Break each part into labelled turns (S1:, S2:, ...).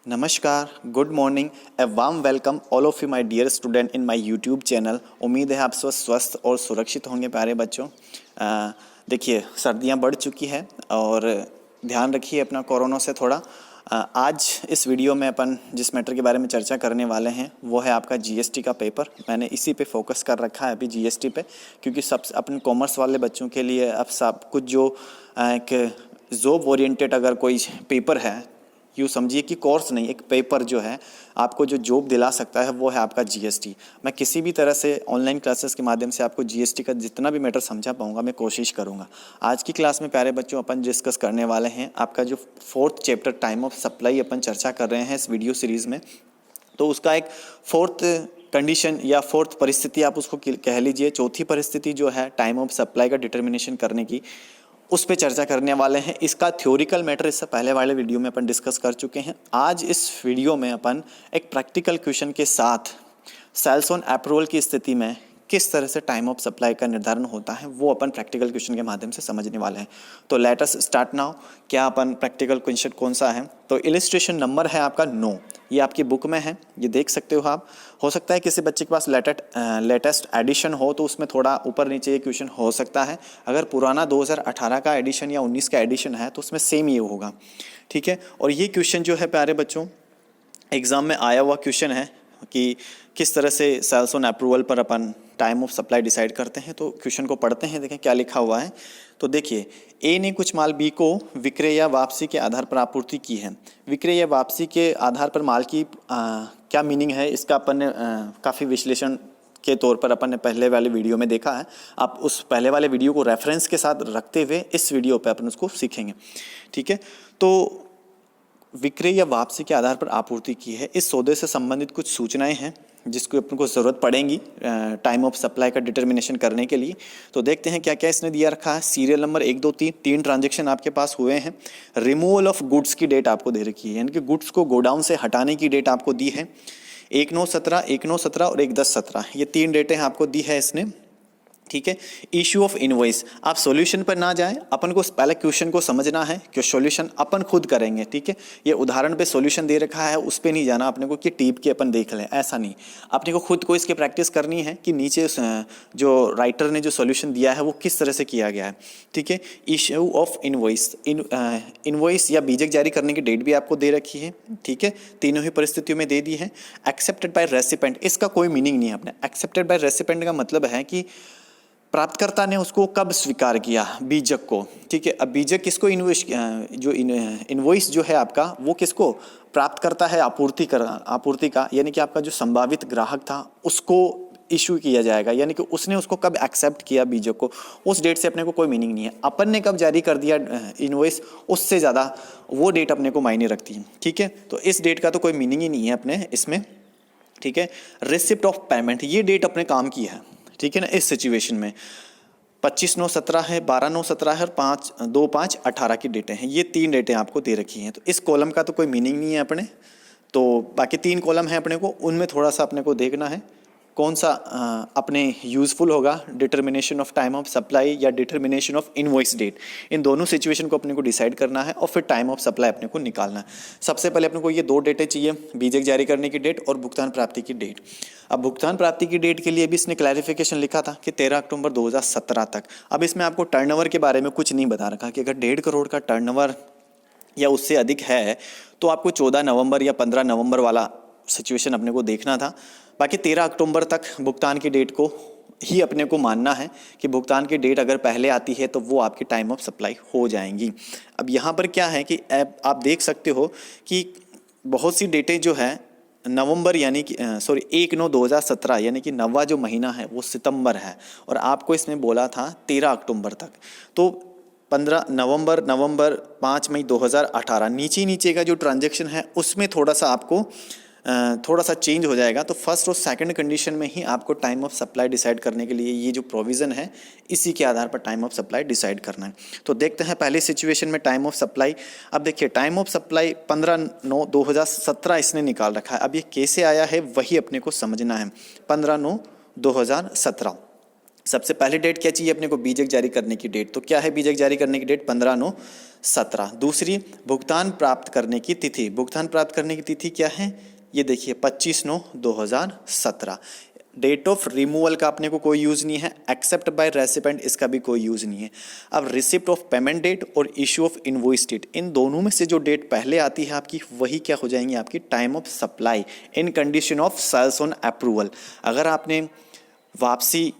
S1: नमस्कार, good morning, a warm welcome all of you my dear student in my YouTube channel. उम्मीद है आप स्वस्थ और सुरक्षित होंगे प्यारे बच्चों। देखिए, सर्दियां बढ़ चुकी है और ध्यान रखिए अपना कोरोना से थोड़ा। आज इस वीडियो में अपन जिस मैटर के बारे में चर्चा करने वाले हैं वो है आपका जीएसटी का पेपर। मैंने इसी पे फोकस कर रखा है अभी, जीएसटी पे, क्योंकि सब अपने कॉमर्स वाले बच्चों के लिए अब सब कुछ जो एक जॉब ओरिएंटेड अगर कोई पेपर है, यूँ समझिए कि कोर्स नहीं, एक पेपर जो है आपको जो जॉब दिला सकता है वो है आपका जीएसटी। मैं किसी भी तरह से ऑनलाइन क्लासेस के माध्यम से आपको जीएसटी का जितना भी मैटर समझा पाऊंगा मैं कोशिश करूंगा। आज की क्लास में प्यारे बच्चों अपन डिस्कस करने वाले हैं आपका जो 4th chapter time of supply अपन चर्चा कर रहे हैं इस वीडियो सीरीज़ में। तो उसका एक 4th कंडीशन या 4th परिस्थिति आप उसको कह लीजिए, चौथी परिस्थिति जो है टाइम ऑफ सप्लाई का डिटर्मिनेशन करने की, उस पे चर्चा करने वाले हैं। इसका थ्योरिकल मैटर इससे पहले वाले वीडियो में अपन डिस्कस कर चुके हैं। आज इस वीडियो में अपन एक प्रैक्टिकल क्वेश्चन के साथ सेल्स ऑन अप्रूवल की स्थिति में किस तरह से टाइम ऑफ सप्लाई का निर्धारण होता है वो अपन प्रैक्टिकल क्वेश्चन के माध्यम से समझने वाले हैं। तो लेट अस स्टार्ट नाउ। क्या अपन प्रैक्टिकल क्वेश्चन कौन सा है? तो इलिस्ट्रेशन नंबर है आपका 9, ये आपकी बुक में है, ये देख सकते हो आप। हो सकता है किसी बच्चे के पास लेटेस्ट एडिशन हो तो उसमें थोड़ा ऊपर नीचे ये क्वेश्चन हो सकता है। अगर पुराना 2018 का एडिशन या 19 का एडिशन है तो उसमें सेम ये होगा, ठीक है। और ये क्वेश्चन जो है प्यारे बच्चों एग्ज़ाम में आया हुआ क्वेश्चन है कि किस तरह से सेल्स ऑन अप्रूवल पर अपन टाइम ऑफ सप्लाई डिसाइड करते हैं। तो क्वेश्चन को पढ़ते हैं, देखें क्या लिखा हुआ है। तो देखिए, ए ने कुछ माल बी को विक्रय या वापसी के आधार पर आपूर्ति की है। विक्रय या वापसी के आधार पर माल की क्या मीनिंग है, इसका अपन ने काफ़ी विश्लेषण के तौर पर अपन ने पहले वाले वीडियो में देखा है। आप उस पहले वाले वीडियो को रेफरेंस के साथ रखते हुए इस वीडियो पे अपन उसको सीखेंगे, ठीक है। तो विक्रय या वापसी के आधार पर आपूर्ति की है, इस सौदे से संबंधित कुछ सूचनाएं हैं जिसको अपन को ज़रूरत पड़ेंगी टाइम ऑफ सप्लाई का डिटर्मिनेशन करने के लिए। तो देखते हैं क्या क्या इसने दिया रखा है। सीरियल नंबर 1 2 3 तीन ट्रांजैक्शन आपके पास हुए हैं। रिमूवल ऑफ गुड्स की डेट आपको दे रखी है, यानी कि गुड्स को गोडाउन से हटाने की डेट आपको दी है। 1/9/17, 1/9/17 और 1/10/17, ये 3 डेटें आपको दी है इसने, ठीक है। इशू ऑफ इनवॉइस, आप सॉल्यूशन पर ना जाएं, अपन को पहले क्वेश्चन को समझना है कि सॉल्यूशन अपन खुद करेंगे, ठीक है। ये उदाहरण पे सॉल्यूशन दे रखा है, उस पे नहीं जाना अपने को कि टीप के अपन देख लें, ऐसा नहीं। अपने को खुद को इसकी प्रैक्टिस करनी है कि नीचे जो राइटर ने जो सॉल्यूशन दिया है वो किस तरह से किया गया है, ठीक है। इशू ऑफ इनवॉइस, इनवॉइस या बीजक जारी करने की डेट भी आपको दे रखी है, ठीक है। तीनों ही परिस्थितियों में दे दी है। एक्सेप्टेड बाय रेसिपेंट, इसका कोई मीनिंग नहीं है अपने। एक्सेप्टेड बाय रेसिपेंट का मतलब है कि प्राप्तकर्ता ने उसको कब स्वीकार किया, बीजक को, ठीक है। अब बीजक किसको इनवॉइस जो है आपका वो किसको प्राप्त करता है, आपूर्ति का, यानी कि आपका जो संभावित ग्राहक था उसको इशू किया जाएगा, यानी कि उसने उसको कब एक्सेप्ट किया बीजक को, उस डेट से अपने को कोई मीनिंग नहीं है। अपन ने कब जारी कर दिया इनवॉइस, उससे ज़्यादा वो डेट अपने को मायने रखती है, ठीक है। तो इस डेट का तो कोई मीनिंग ही नहीं है अपने इसमें, ठीक है। रिसिप्ट ऑफ पेमेंट, ये डेट अपने काम की है, ठीक है ना। इस सिचुएशन में 25/9/17 है, 12/9/17 है और 5/2/5/18 की डेटें हैं। ये 3 डेटें आपको दे रखी हैं। तो इस कॉलम का तो कोई मीनिंग नहीं है अपने, तो बाकी 3 कॉलम हैं अपने को, उनमें थोड़ा सा अपने को देखना है कौन सा अपने यूज़फुल होगा, determination of time of supply या डिटर्मिनेशन ऑफ इनवॉइस डेट। इन दोनों सिचुएशन को अपने को डिसाइड करना है और फिर टाइम ऑफ सप्लाई अपने को निकालना है। सबसे पहले अपने को ये 2 डेटें चाहिए, बीजक जारी करने की डेट और भुगतान प्राप्ति की डेट। अब भुगतान प्राप्ति की डेट के लिए भी इसने क्लैरिफिकेशन लिखा था कि 13 अक्टूबर 2017 तक। अब इसमें आपको टर्नओवर के बारे में कुछ नहीं बता रखा कि अगर 1.5 करोड़ का टर्नओवर या उससे अधिक है तो आपको 14 नवंबर या 15 नवंबर वाला सिचुएशन अपने को देखना था। बाकी 13 अक्टूबर तक भुगतान की डेट को ही अपने को मानना है कि भुगतान की डेट अगर पहले आती है तो वो आपकी टाइम ऑफ सप्लाई हो जाएंगी। अब यहाँ पर क्या है कि आप देख सकते हो कि बहुत सी डेटें जो है नवंबर यानी कि 1/9/2017 यानी कि 9वां जो महीना है वो सितंबर है, और आपको इसमें बोला था 13 अक्टूबर तक। तो 15 नवंबर 5 मई 2018 नीचे का जो ट्रांजैक्शन है उसमें थोड़ा सा चेंज हो जाएगा। तो फर्स्ट और सेकंड कंडीशन में ही आपको टाइम ऑफ सप्लाई डिसाइड करने के लिए ये जो प्रोविज़न है इसी के आधार पर टाइम ऑफ सप्लाई डिसाइड करना है। तो देखते हैं पहले सिचुएशन में टाइम ऑफ सप्लाई। अब देखिए टाइम ऑफ सप्लाई 15/9/2017 इसने निकाल रखा है। अब ये कैसे आया है वही अपने को समझना है। 15/9/2017 सबसे पहली डेट क्या चाहिए अपने को, बीजक जारी करने की डेट। तो क्या है बीजक जारी करने की डेट, 15/9/17। दूसरी भुगतान प्राप्त करने की तिथि, भुगतान प्राप्त करने की तिथि क्या है, ये देखिए 25/9/2017। डेट ऑफ रिमूवल का अपने को कोई यूज़ नहीं है, एक्सेप्ट बाय रेसिपेंट इसका भी कोई यूज़ नहीं है। अब रिसिप्ट ऑफ पेमेंट डेट और इशू ऑफ इनवॉइस डेट, इन दोनों में से जो डेट पहले आती है आपकी, वही क्या हो जाएंगी आपकी time of supply in condition of sales on approval. अगर आपने वापसी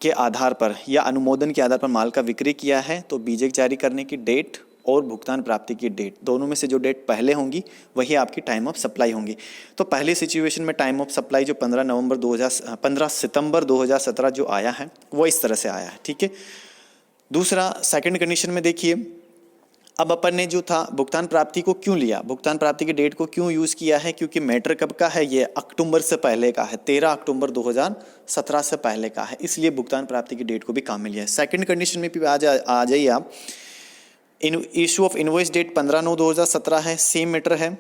S1: के आधार पर या अनुमोदन के आधार पर माल का विक्रय किया है तो बीजक जारी करने की डेट और भुगतान प्राप्ति की डेट, दोनों में से जो डेट पहले होंगी वही आपकी टाइम ऑफ सप्लाई होंगी। तो पहली सिचुएशन में टाइम ऑफ सप्लाई जो 15 सितंबर 2017 जो आया है वो इस तरह से आया है, ठीक है। दूसरा सेकंड कंडीशन में देखिए, अब अपन ने जो था भुगतान प्राप्ति को क्यों लिया, भुगतान प्राप्ति की डेट को क्यों यूज़ किया है, क्योंकि मैटर कब का है, ये अक्टूबर से पहले का है, 13 अक्टूबर 2017 से पहले का है, इसलिए भुगतान प्राप्ति की डेट को भी काम में लिया है। सेकंड कंडीशन में भी आ जाइए आप, इशू ऑफ इनवॉइस डेट 15/9/2017 है, सेम मैटर है,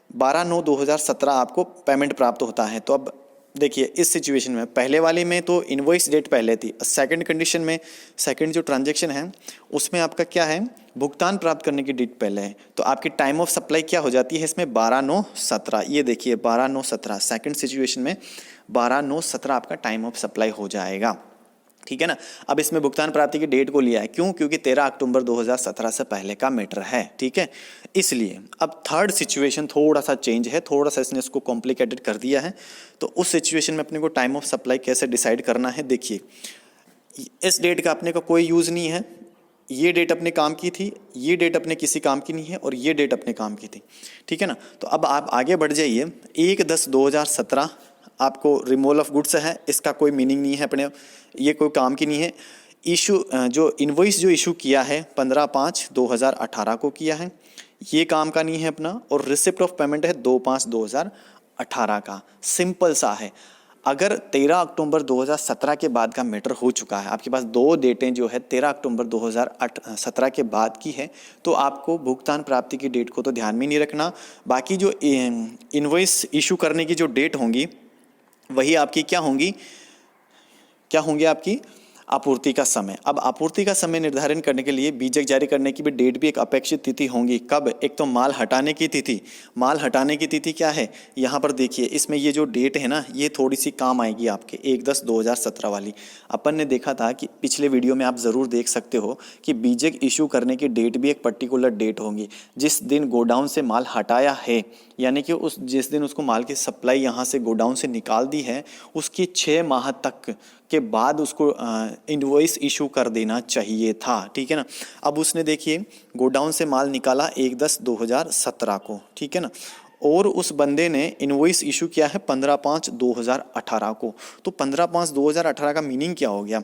S1: 12/9/2017 आपको पेमेंट प्राप्त होता है। तो अब देखिए इस सिचुएशन में पहले वाले में तो इनवॉइस डेट पहले थी, सेकंड कंडीशन में सेकंड जो ट्रांजैक्शन है उसमें आपका क्या है, भुगतान प्राप्त करने की डेट पहले है, तो आपकी टाइम ऑफ सप्लाई क्या हो जाती है इसमें 12/9/17। ये देखिए 12/9/17 सेकंड सिचुएशन में 12/9/17 आपका टाइम ऑफ सप्लाई हो जाएगा, ठीक है ना। अब इसमें भुगतान प्राप्ति की डेट को लिया है, क्यों, क्योंकि 13 अक्टूबर 2017 से पहले का मैटर है, ठीक है, इसलिए। अब थर्ड सिचुएशन थोड़ा सा चेंज है, थोड़ा सा इसने इसको कॉम्प्लिकेटेड कर दिया है। तो उस सिचुएशन में अपने को टाइम ऑफ सप्लाई कैसे डिसाइड करना है, देखिए इस डेट का अपने को कोई यूज़ नहीं है, ये डेट अपने काम की थी, ये डेट अपने किसी काम की नहीं है, और ये डेट अपने काम की थी, ठीक है ना। तो अब आप आगे बढ़ जाइए, 1/10/2017 आपको रिमूवल ऑफ गुड्स है, इसका कोई मीनिंग नहीं है अपने, ये कोई काम की नहीं है। इशू जो इनवॉइस जो इशू किया है 15/5/2018 को किया है, ये काम का नहीं है अपना, और रिसिप्ट ऑफ पेमेंट है 2/5/2018 का, सिंपल सा है। अगर 13 अक्टूबर 2017 के बाद का मैटर हो चुका है, आपके पास दो डेटें जो है 13 अक्टूबर 2017 के बाद की है, तो आपको भुगतान प्राप्ति की डेट को तो ध्यान में नहीं रखना, बाकी जो इनवॉइस इशू करने की जो डेट होंगी वही आपकी क्या होंगी आपकी आपूर्ति का समय। अब आपूर्ति का समय निर्धारण करने के लिए बीजक जारी करने की भी डेट भी एक अपेक्षित तिथि होंगी। कब, एक तो माल हटाने की तिथि, माल हटाने की तिथि क्या है, यहाँ पर देखिए इसमें ये जो डेट है ना, ये थोड़ी सी काम आएगी आपके 1/10/2017 वाली। अपन ने देखा था कि पिछले वीडियो में आप ज़रूर देख सकते हो कि बीजक इशू करने की डेट भी एक पर्टिकुलर डेट होगी, जिस दिन गोडाउन से माल हटाया है, यानी कि उस जिस दिन उसको माल की सप्लाई यहाँ से गोडाउन से निकाल दी है, उसकी 6 माह तक के बाद उसको इनवॉइस इशू कर देना चाहिए था, ठीक है ना। अब उसने देखिए गोडाउन से माल निकाला 1/10/2017 को, ठीक है ना, और उस बंदे ने इनवॉइस इशू किया है 15/5/2018 को। तो 15/5/2018 का मीनिंग क्या हो गया,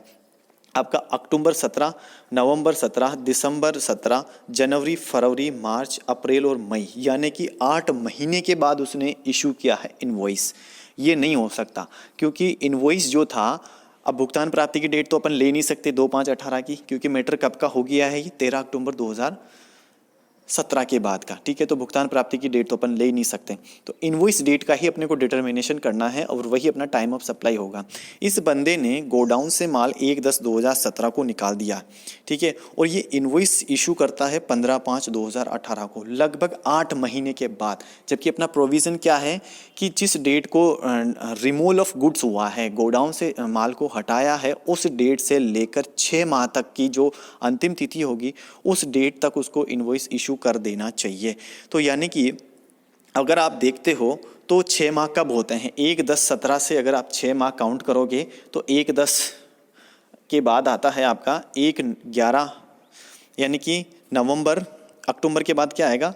S1: आपका अक्टूबर 17, नवंबर 17, दिसंबर 17, जनवरी, फरवरी, मार्च, अप्रैल और मई, यानी कि 8 महीने के बाद उसने इशू किया है इनवॉइस। ये नहीं हो सकता, क्योंकि इनवॉइस जो था, अब भुगतान प्राप्ति की डेट तो अपन ले नहीं सकते 2/5/18 की, क्योंकि मैटर कब का हो गया है, ये 13 अक्टूबर 2017 के बाद का, ठीक है। तो भुगतान प्राप्ति की डेट तो अपन ले ही नहीं सकते, तो इनवॉइस डेट का ही अपने को डिटर्मिनेशन करना है, और वही अपना टाइम ऑफ सप्लाई होगा। इस बंदे ने गोडाउन से माल 1/10/2017 को निकाल दिया, ठीक है, और ये इनवॉइस इशू करता है 15/5/2018 को, लगभग 8 महीने के बाद। जबकि अपना प्रोविज़न क्या है कि जिस डेट को रिमूवल ऑफ गुड्स हुआ है, गोडाउन से माल को हटाया है, उस डेट से लेकर 6 माह तक की जो अंतिम तिथि होगी, उस डेट तक उसको इनवॉइस इशू कर देना चाहिए। तो यानी कि अगर आप देखते हो तो 6 माह कब होते हैं, 1/10/17 से अगर आप 6 माह काउंट करोगे तो 1/10 के बाद आता है आपका 1/11, यानी कि नवंबर, अक्टूबर के बाद क्या आएगा,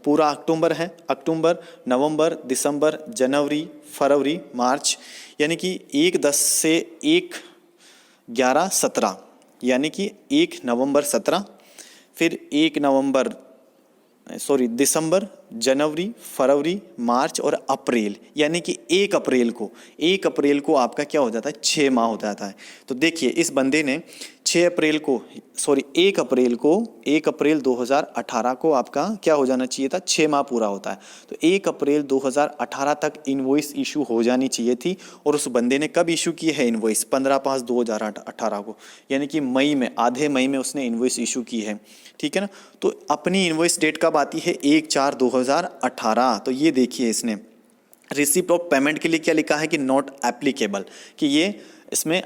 S1: पूरा अक्टूबर है, अक्टूबर, नवंबर, दिसंबर, जनवरी, फरवरी, मार्च, यानी कि 1/10 से 1/11/17, यानी कि 1 नवंबर 17, फिर 1 नवंबर दिसंबर, जनवरी, फरवरी, मार्च और अप्रैल, यानी कि 1 अप्रैल को आपका क्या हो जाता है, 6 माह हो जाता है। तो देखिए इस बंदे ने 1 अप्रैल 2018 को आपका क्या हो जाना चाहिए था, 6 माह पूरा होता है। तो 1 अप्रैल 2018 तक इनवॉइस इशू हो जानी चाहिए थी। और उस बंदे ने कब इशू की है इनवॉइस, 15/5/2018 को, यानी कि मई में, आधे मई में उसने इनवॉइस इशू की है। ठीक है ना। तो अपनी इनवॉइस डेट कब आती है, 1/4/2018। तो ये देखिए इसने रिसिप्ट ऑफ पेमेंट के लिए क्या लिखा है कि नॉट एप्लीकेबल, कि ये इसमें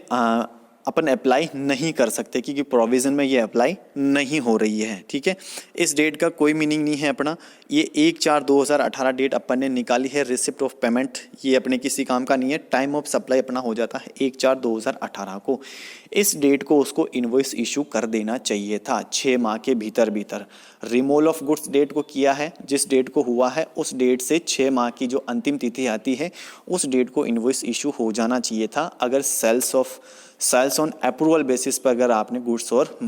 S1: अपन अप्लाई नहीं कर सकते क्योंकि प्रोविज़न में ये अप्लाई नहीं हो रही है। ठीक है, इस डेट का कोई मीनिंग नहीं है अपना। ये 1/4/2018 डेट अपन ने निकाली है। रिसिप्ट ऑफ पेमेंट ये अपने किसी काम का नहीं है। टाइम ऑफ सप्लाई अपना हो जाता है 1/4/2018 को। इस डेट को उसको इनवॉइस इशू कर देना चाहिए था 6 माह के भीतर भीतर। रिमूवल ऑफ गुड्स डेट को किया है, जिस डेट को हुआ है उस डेट से 6 माह की जो अंतिम तिथि आती है उस डेट को इनवॉइस इशू हो जाना चाहिए था। अगर सेल्स ऑन अप्रूवल बेसिस पर अगर आपने गुड्स और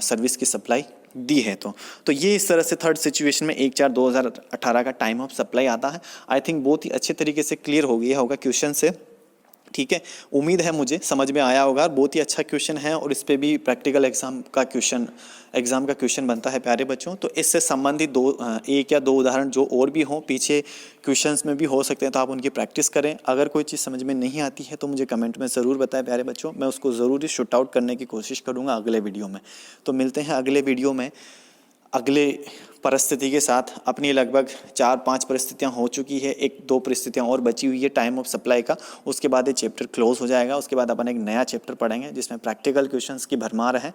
S1: सर्विस की सप्लाई दी है तो ये इस तरह से थर्ड सिचुएशन में 1/4/2018 का टाइम ऑफ सप्लाई आता है। आई थिंक बहुत ही अच्छे तरीके से क्लियर हो गया होगा क्वेश्चन से। ठीक है, उम्मीद है मुझे समझ में आया होगा। बहुत ही अच्छा क्वेश्चन है और इस पे भी प्रैक्टिकल एग्जाम का क्वेश्चन बनता है प्यारे बच्चों। तो इससे संबंधित 1 या 2 उदाहरण जो और भी हों पीछे क्वेश्चंस में भी हो सकते हैं, तो आप उनकी प्रैक्टिस करें। अगर कोई चीज़ समझ में नहीं आती है तो मुझे कमेंट में ज़रूर बताएं प्यारे बच्चों, मैं उसको ज़रूर शूट आउट करने की कोशिश करूँगा अगले वीडियो में। तो मिलते हैं अगले वीडियो में अगले परिस्थिति के साथ। अपनी लगभग 4-5 परिस्थितियां हो चुकी है, 1-2 परिस्थितियां और बची हुई है टाइम ऑफ सप्लाई का। उसके बाद ये चैप्टर क्लोज हो जाएगा। उसके बाद अपन एक नया चैप्टर पढ़ेंगे जिसमें प्रैक्टिकल क्वेश्चंस की भरमार है।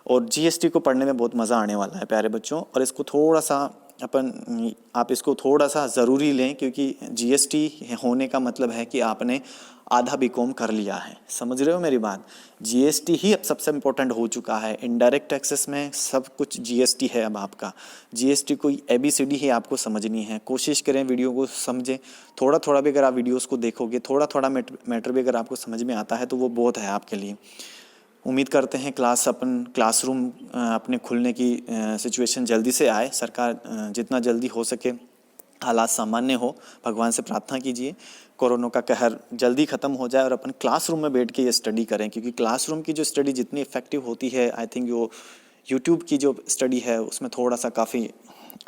S1: और जीएसटी को पढ़ने में बहुत मज़ा आने वाला है प्यारे बच्चों। और इसको थोड़ा सा आप इसको थोड़ा सा ज़रूरी लें, क्योंकि जीएसटी होने का मतलब है कि आपने आधा बीकॉम कर लिया है। समझ रहे हो मेरी बात। जीएसटी ही अब सबसे इम्पोर्टेंट हो चुका है। इनडायरेक्ट टैक्सेस में सब कुछ जीएसटी है अब आपका। जीएसटी कोई एबीसीडी ही आपको समझनी है। कोशिश करें वीडियो को समझें। थोड़ा थोड़ा भी अगर आप वीडियोस को देखोगे, थोड़ा थोड़ा मैटर भी अगर आपको समझ में आता है तो वो बहुत है आपके लिए। उम्मीद करते हैं क्लासरूम अपने खुलने की सिचुएशन जल्दी से आए। सरकार जितना जल्दी हो सके हालात सामान्य हो, भगवान से प्रार्थना कीजिए कोरोना का कहर जल्दी ख़त्म हो जाए और अपन क्लासरूम में बैठ के ये स्टडी करें। क्योंकि क्लासरूम की जो स्टडी जितनी इफ़ेक्टिव होती है, आई थिंक जो यूट्यूब की जो स्टडी है उसमें थोड़ा सा काफ़ी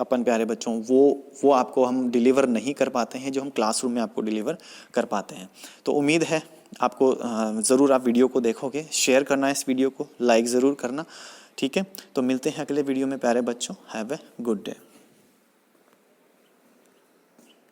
S1: अपन प्यारे बच्चों वो आपको हम डिलीवर नहीं कर पाते हैं जो हम क्लासरूम में आपको डिलीवर कर पाते हैं। तो उम्मीद है आपको ज़रूर आप वीडियो को देखोगे। शेयर करना इस वीडियो को, लाइक ज़रूर करना। ठीक है, तो मिलते हैं अगले वीडियो में प्यारे बच्चों। Have a good day.